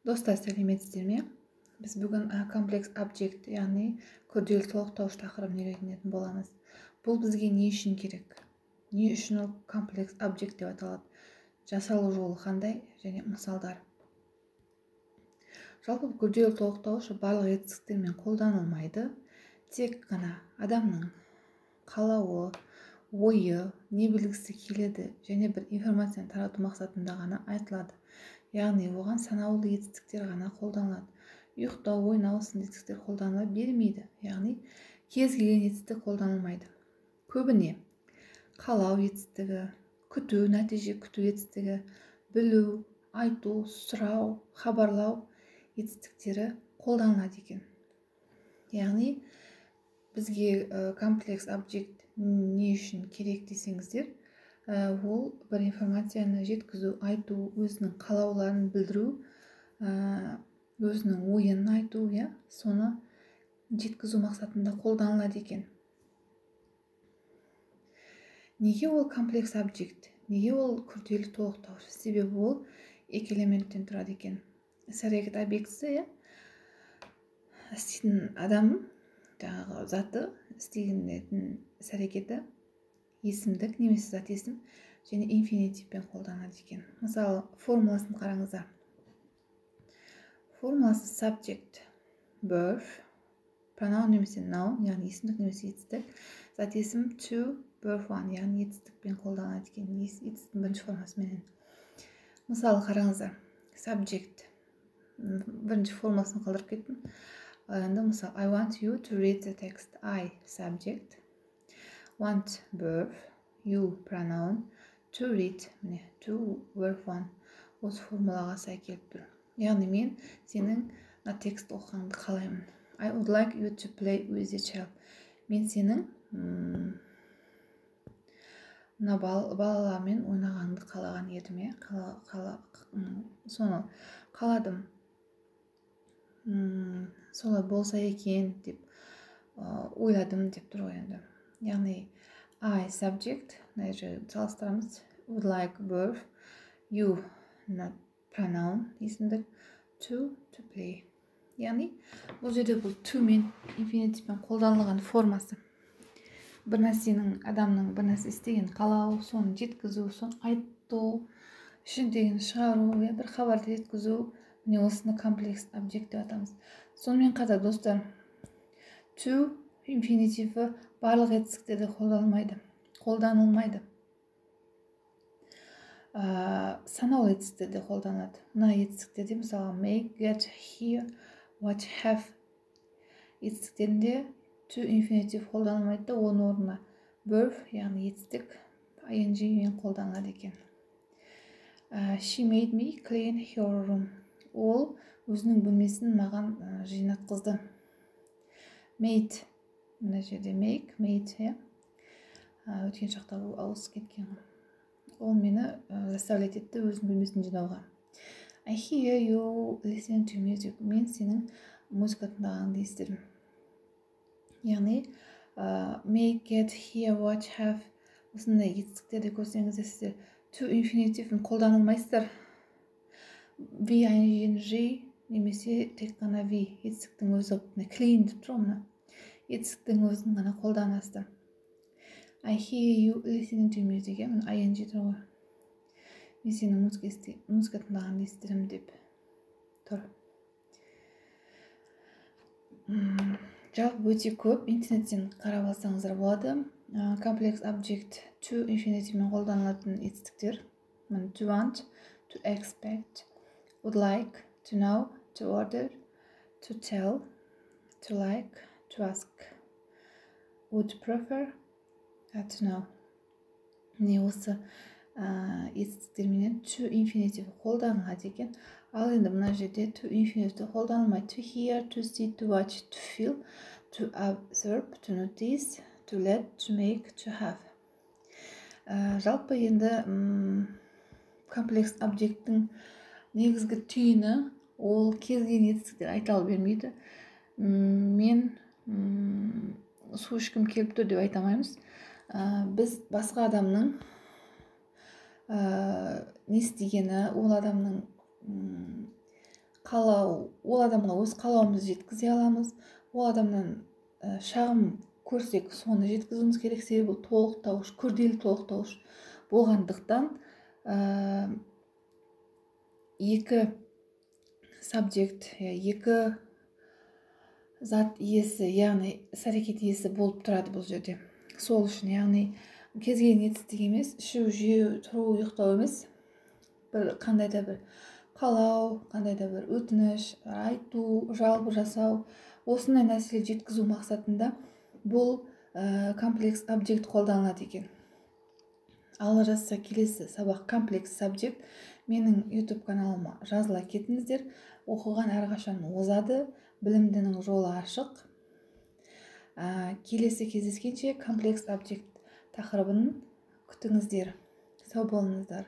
Достар, сәлеметсіздер ме? Біз бүгін комплекс объект, яғни күрделі толықтауыш тақырыбын үйренетін боламыз. Бұл бізге не үшін керек? Не үшін ол комплекс объект деп аталады? Жасалу жолы қандай және мысалдар. Жалпы күрделі толықтауыш барлық етістіктермен қолданылмайды. Тек қана адамның қалауы, ойы, не білгісі келеді және бір информацияны тарату мақсатында ғана айтылады. Яғни оған санаулы етістіктер ғана қолданылады. Ұйықтау, ойнау сынды етістіктер қолданыла бермейді. Яғни кез келген етістік қолданылмайды. Көбіне қалау етістігі, күту, нәтиже күту етістігі, білу, айту, сұрау, хабарлау етістіктері қолданылады екен. Яғни бізге комплекс объект не үшін керек десеңіздер, ол бір информацияны жеткізу, айту, өзінің қалауларын білдіру, өзінің ойын айту, соны жеткізу мақсатында қолданылады екен. Неге ол комплекс объект? Неге ол күрделі толықтауыш? Себебі ол екі элементтен тұрады екен. Іс-әрекет объектісі, істейтін адам, жаңағы заты, істеген іс-әрекеті есімдік немесе зат есім және инфинитивпен қолданады екен. Мысалы, формуласын қараңыздар. Формуласы subject, verb, pronoun немесе noun, яғни есімдік немесе етістік, зат есім to, verb one, яғни етістікпен қолданады екен, етістіктің бірінші формасымен. Мысалы, қараңыздар, subject, бірінші формасын қалдырып кеттім. Енді мысалы, I want you to read the text. I, subject, want, verb, you, pronoun, to read, to, verb one. Осы формулаға сай келіп тұр. Яғни мен сенің текст оқығанды қалаймын. I would like you to play with the child. Мен сенің балалармен ойнағанды қалаған едім, соны қаладым. Солай болса екен деп ойладым деп тұр ғой енді. Яғни I, subject, салыстырамыз, would like, verb, you, pronoun, есімдік, to play. Яғни бұл жерде бұл to мен инфинитивпен қолданылған формасы. Бір нәрсенің, адамның бір нәрсе істеген қалау, соны жеткізу, соны айту, ішіндегін шығару, бір хабарды жеткізу, міне осыны комплекс объект деп атамыз. Сонымен қатар достар, to инфинитиві барлық етістіктерде қолданылмайды. Санаулы етістіктерде қолданылады. Мына етістіктерде мысалы make, get, hear, watch, have етістіктерінде to инфинитив қолданылмайды да, оның орнына verb, яғни етістік ing мен қолданылады екен. She made me clean her room. Ол өзінің бөлмесін маған жинатқызды. Made, мына жерде make, made, өткен шақта ауысып кеткен. Ол мені заставлять етті өзінің бөлмесін жинауға. I hear you listen to music. Мен сенің музыка тыңдағаныңды естідім. Яғни make, get, hear, watch, have осындай етістіктерді көрсеңіздер, сіздер to инфинитивін қолданылмайсыздар. V, ing немесе тек қана V, етістіктің өзі, clean деп тұр мұны. Етістіктің өзін ғана қолданасыздар. I hear you listening to music, ing тұр ғой. Мен сенің музыка тыңдағанды естідім деп тұр. Жалпы өте көп, интернеттен қарап алсаңыздар болады. Complex object to инфинитивмен қолданылатын етістіктер. To want, to expect, would like, to know, to order, to tell, to like, to ask, would prefer, to know. Не осы етістіктерменен to infinitive қолданылады екен. Ал енді мына жерде to infinitive қолданылмайды. To hear, to see, to watch, to feel, to observe, to notice, to let, to make, to have. Жалпы енді комплекс объекттің негізгі түйіні ол кез келген етістіктер айта бермейді. Мен су ішкім келіп тұр деп айта алмаймыз. Біз басқа адамның не істегені, ол адамның қалау, ол адамға өз қалауымызды жеткізе аламыз. Ол адамнан шағым көрсек, соны жеткізуіміз керек. Себебі бұл толықтауыш, күрделі толықтауыш болғандықтан екі сабжект, екі зат иесі, яғни іс-әрекет иесі болып тұрады бұл жерде. Сол үшін, яғни кез келген етістік емес, ішу, жеу, тұру, ұйықтау емес, бір қандай да бір қалау, қандай да бір өтініш, айту, жалпы жасау, осындай нәрселерді жеткізу мақсатында бұл комплекс объект қолданылады екен. Алла жазса келесі сабақ комплекс сабжект менің YouTube каналыма жазыла кетіңіздер. Оқыған әрқашан озады, білімдінің жолы ашық. Келесі кездескенше комплекс объект тақырыбын күтіңіздер. Сау болыңыздар.